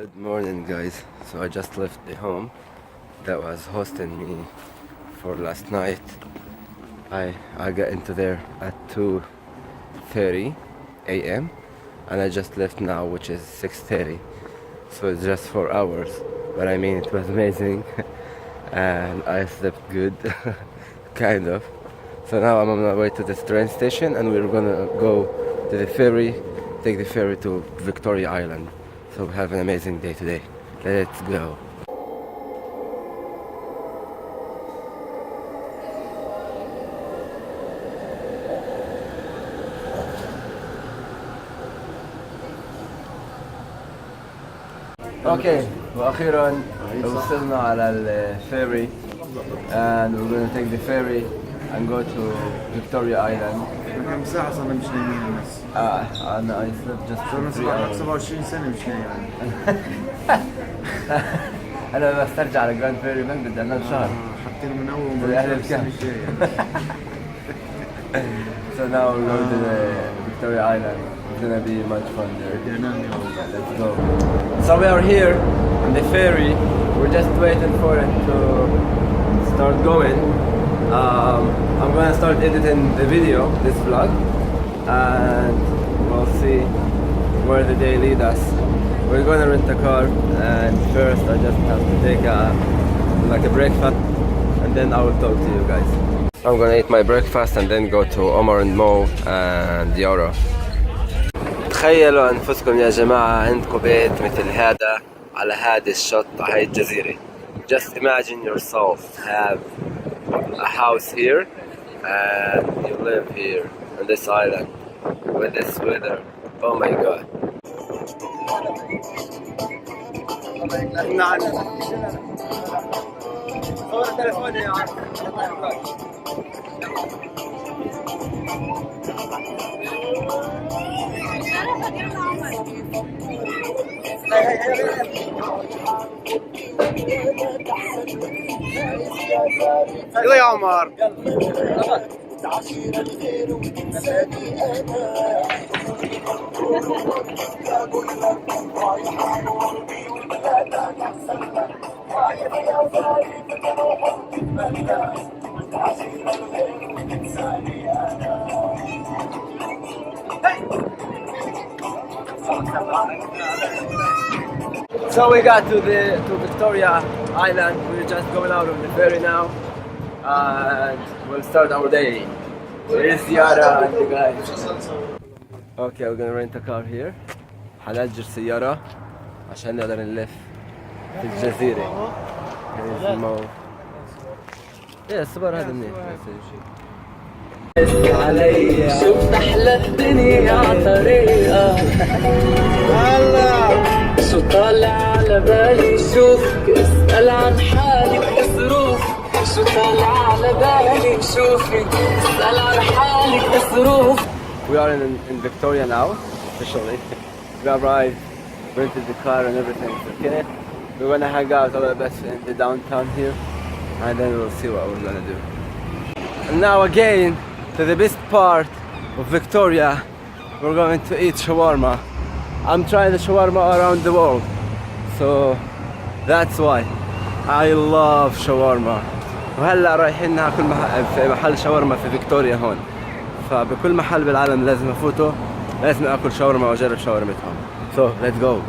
Good morning, guys. So I just left the home that was hosting me for last night. I got into there at 2:30 a.m. and I just left now, which is 6:30. So it's just 4 hours, but I mean it was amazing and I slept good, kind of. So now I'm on my way to this train station and we're gonna go to the ferry, take the ferry to Victoria Island. So we have an amazing day today. Let's go. Okay, واخيرا وصلنا على الفيري and we're going to take the ferry and go to Victoria Island. كم ساعة صرنا مش نايمين الناس؟ أنا I slept just صرنا 3 hours. 27 سنة مش نايمين. أنا بسترجع على جراند فيري من بدي أنام شهر. حاطين من أول زي أهل الكهف. So now we're going to the Victoria Island. It's gonna be much fun there. Let's go. So we are here on the ferry. We're just waiting for it to start going. I'm gonna start editing the video, this vlog, and we'll see where the day leads us. We're gonna rent a car, and first I just have to take a breakfast, and then I will talk to you guys. I'm gonna eat my breakfast and then go to Omar and Mo and Yara. تخيلوا أنفسكم يا جماعة عندكم بيت مثل هذا على هذه الشط على هاي الجزيرة. Just imagine yourself have a house here and you live here on this island with this weather. Oh my god. يلا يا عمر. So we got to Victoria Island. We're just going out of the ferry now, and we'll start our day. Here's Yara and the guys. Okay, we're gonna rent a car here. حنأجر سيارة عشان نقدر نلف في الجزيرة. Here's Mo. إيه الصبر هذا منيح. شفت احلى الدنيا عطريقة هلا شو طالع على بالي شوفك اسأل عن حالك ظروف شو طالع على بالي شوفك اسأل عن حالك ظروف. We are in Victoria now, officially. We arrived, rented the car and everything. Okay, we're gonna hang out a little bit in the downtown here, and then we'll see what we're gonna do. And now again, to the best part of Victoria, we're going to eat shawarma. I'm trying the shawarma around the world, so that's why I love shawarma. وهلا رايحين ناكل في محل شاورما في فيكتوريا هون. فبكل محل بالعالم لازم افوته لازم اكل شاورما واجرب شاورمتهم. So let's go.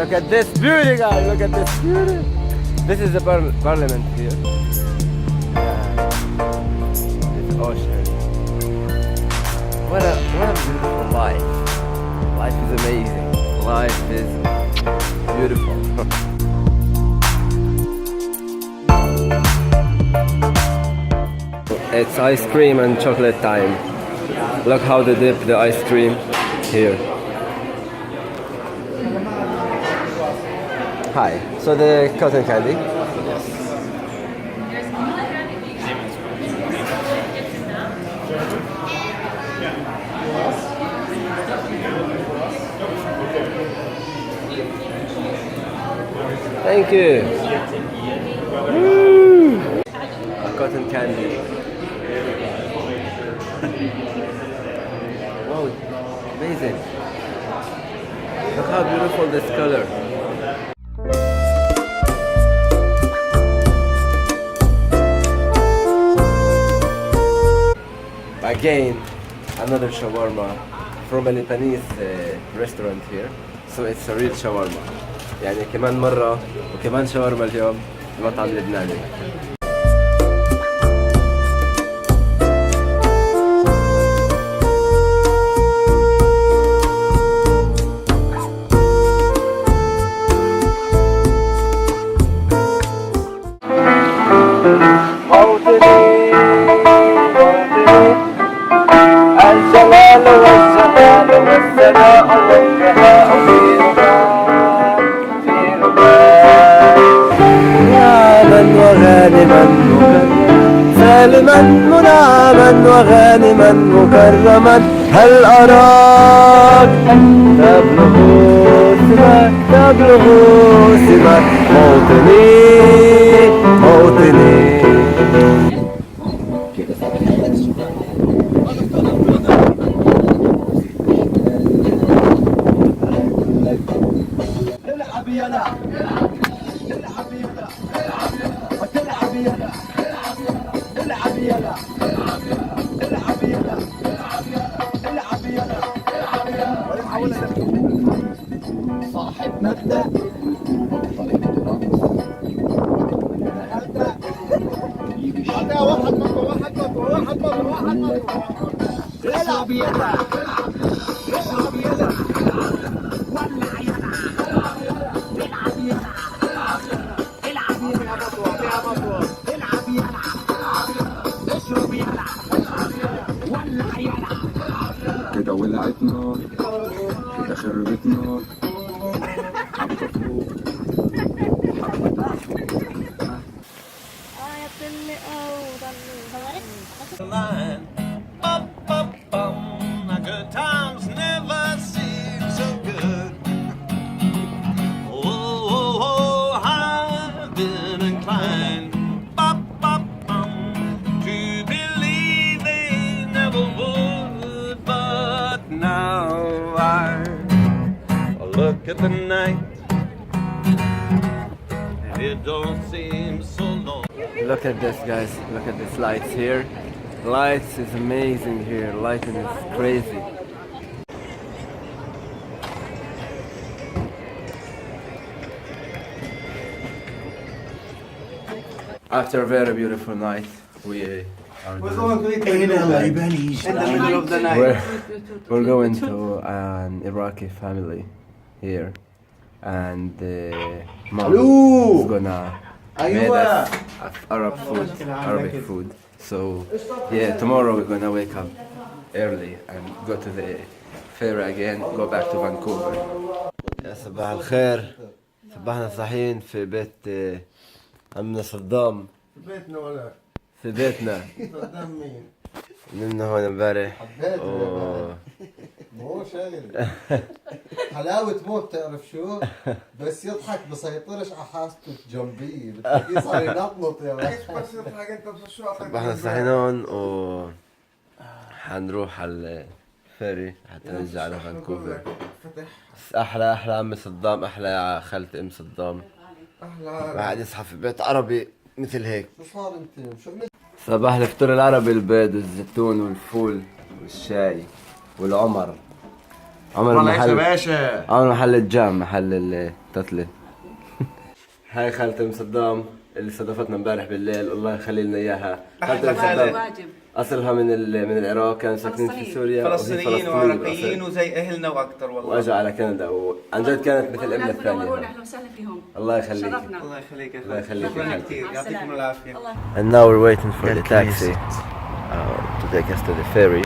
Look at this beauty, guys! Look at this beauty! This is the parliament here. It's ocean. What a beautiful life. Life is amazing. Life is beautiful. It's ice cream and chocolate time. Look how they dip the ice cream here. Hi. So the cotton candy. Yes. Thank you. Woo. Cotton candy. Wow, amazing. Look how beautiful this color. Again, another shawarma from a Lebanese restaurant here. So it's a real shawarma. يعني كمان مرة وكمان شاورما اليوم مطعم لبناني. الجلال والجمال والثناء والبهاء في نعما وغانما سالما منعما وغانما مكرما هل أراك تبلغ سماك موطني موطني. صاحب مبدأ واحد العب يلا العب يلا ولع يلا العب يلا العب يلا العب يلا اشرب يلا ولع يلا كده ولعت نار كده خربت نار حبة فوق Good times never seem so good. Oh, I've been inclined to believe they never would, but now I look at the night and it don't seem so long. Look at this, guys. Look at this lights here. Lights is amazing here. Lighting is crazy. After a very beautiful night, we are we're going to an Iraqi family here, and mom is gonna made us Arabic food. So yeah, tomorrow we're gonna wake up early and go to the fair again, go back to Vancouver. يا صباح الخير. صباحنا صاحيين في بيت عمنا صدام. في بيتنا ولا في بيتنا. صدام مين؟ نمنا هون امبارح. مو شاغل حلاوة موت تعرف شو؟ بس يضحك بسيطرش على حاسته جنبيه بتلاقيه صار ينطنط يا بس يضحك انت بشو صباحنا صاحيين هون و حنروح على الفيري حتى نرجع على فانكوفر. بس احلى عمي صدام، احلى خالتي ام صدام. احلى واحد يصحى في بيت عربي مثل هيك. شو صار انت؟ شو صباح الفطور العربي، البيض والزيتون والفول والشاي والعمر. عمر محل باشا. عمر محل الجام، محل التتلة. هاي خالتي ام صدام اللي استضافتنا امبارح بالليل، الله يخلي لنا اياها. خالتي ام صدام اصلها من العراق، كانوا ساكنين في سوريا، فلسطينيين وعراقيين وزي اهلنا واكثر والله. واجوا على كندا وعن جد كانت مثل ابنها الثانيه. اهلا وسهلا فيهم. الله يخليك. الله يخليك الله يخليك. شكرا كثير، يعطيكم العافيه. And now we're waiting for the taxi to take us to the ferry,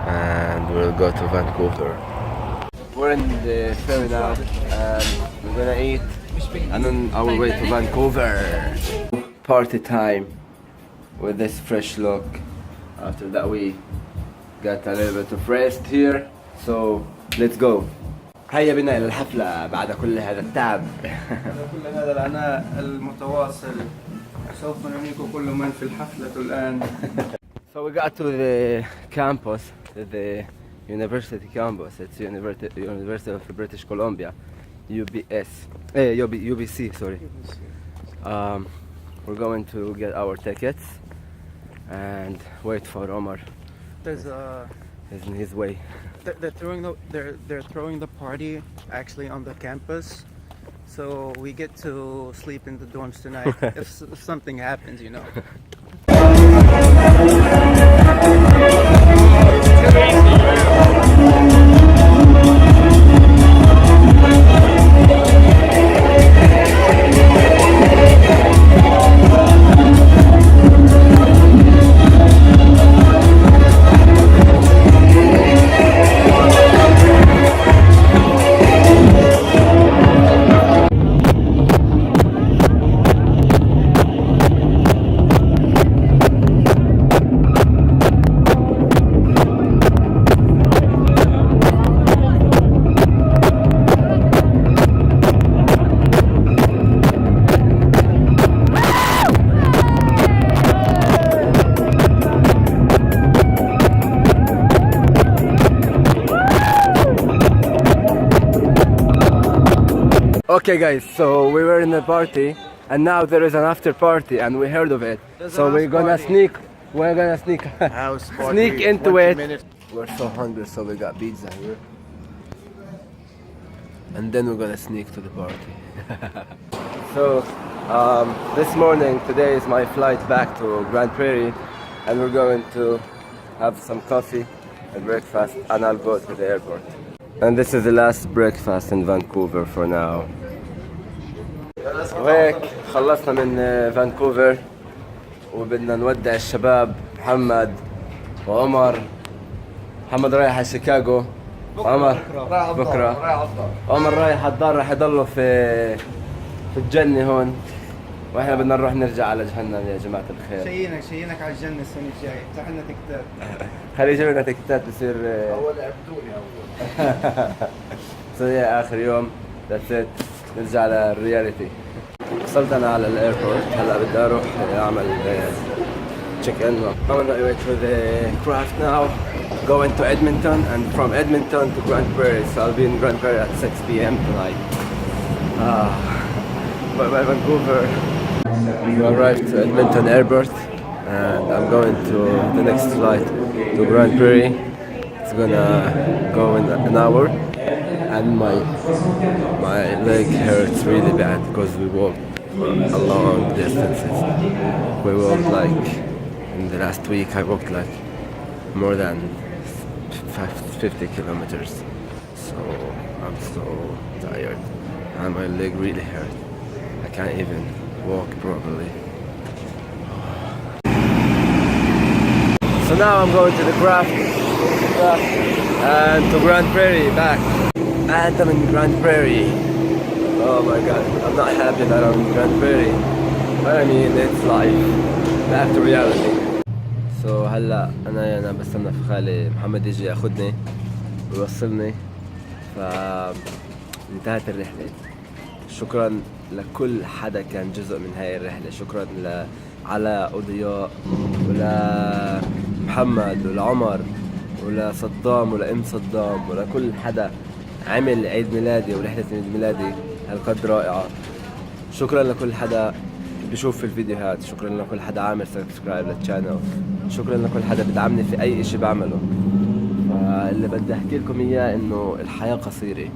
and we'll go to Vancouver. We're in the ferry now, and we're gonna eat, and on our way to Vancouver. Party time with this fresh look. After that we got a little bit of rest here, so let's go. هيا بنا إلى الحفلة بعد كل هذا التعب. كل هذا العناء المتواصل سوف نريكم كل من في الحفلة الآن. So we got to the campus, the university campus. It's University of British Columbia, UBC, sorry. We're going to get our tickets and wait for Omar. There's He's in his way. they're throwing the party actually on the campus, so we get to sleep in the dorms tonight if something happens, you know. Okay guys, so we were in the party and now there is an after party and we heard of it. So we're gonna sneak sneak into it. We're so hungry, so we got pizza here. And then we're gonna sneak to the party. So this morning, today is my flight back to Grand Prairie and we're going to have some coffee and breakfast and I'll go to the airport. And this is the last breakfast in Vancouver for now. وهيك خلصنا من فانكوفر وبدنا نودع الشباب محمد وعمر. محمد رايح على شيكاغو، عمر بكره، عمر رايح على الدار، راح يضلوا في الجنة هون، واحنا بدنا نروح نرجع على جهنم يا جماعة الخير. شينك على الجنة السنة الجاية، افتح لنا تكتات. خلي يجيب لنا تكتات بصير اول عبدوني اول. صحيح آخر يوم that's it نرجع للرياليتي. وصلت أنا على الإيربورت، هلا بدي أروح أعمل check in. I'm on my way to the craft now, going to Edmonton and from Edmonton to Grand Prairie. So I'll be in Grand Prairie at 6 p.m. tonight. By Vancouver. We arrived to Edmonton Airport and I'm going to the next flight to Grand Prairie. It's gonna go in an hour and my leg hurts really bad because we walked for a long distances. We walked like, in the last week I walked like more than 50 kilometers. So I'm so tired and my leg really hurt. I can't even walk properly. So now I'm going to the craft and to Grand Prairie back. And I'm in Grand Prairie. Oh my god, I'm not happy that I'm in Grand Prairie. But I mean, it's life. Back to reality. So هلا أنا بستنى في خالي محمد يجي ياخدني ويوصلني. فانتهت الرحلة. شكرا لكل حدا كان جزء من هاي الرحلة. شكرا لعلاء وضياء ولمحمد ولعمر ولصدام ولأم صدام ولكل حدا عمل عيد ميلادي ورحلة عيد ميلادي هالقد رائعة. شكرا لكل حدا بشوف في الفيديوهات، شكرا لكل حدا عامل سبسكرايب للشانل، شكرا لكل حدا بدعمني في اي اشي بعمله. فاللي بدي احكي لكم اياه انه الحياة قصيرة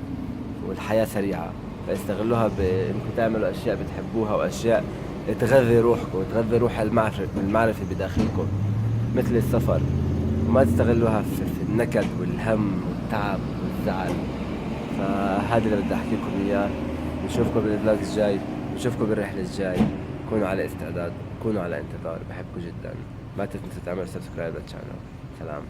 والحياة سريعة، فاستغلوها بانكم تعملوا اشياء بتحبوها واشياء تغذي روحكم وتغذي روح المعرفة بداخلكم مثل السفر، وما تستغلوها في النكد والهم والتعب والزعل. فهذا اللي بدي احكي لكم اياه. نشوفكم بالفلوج الجاي، نشوفكم بالرحلة الجاي. كونوا على استعداد، كونوا على انتظار. بحبكم جدا. ما تنسوا تعملوا سبسكرايب للشانل. سلام.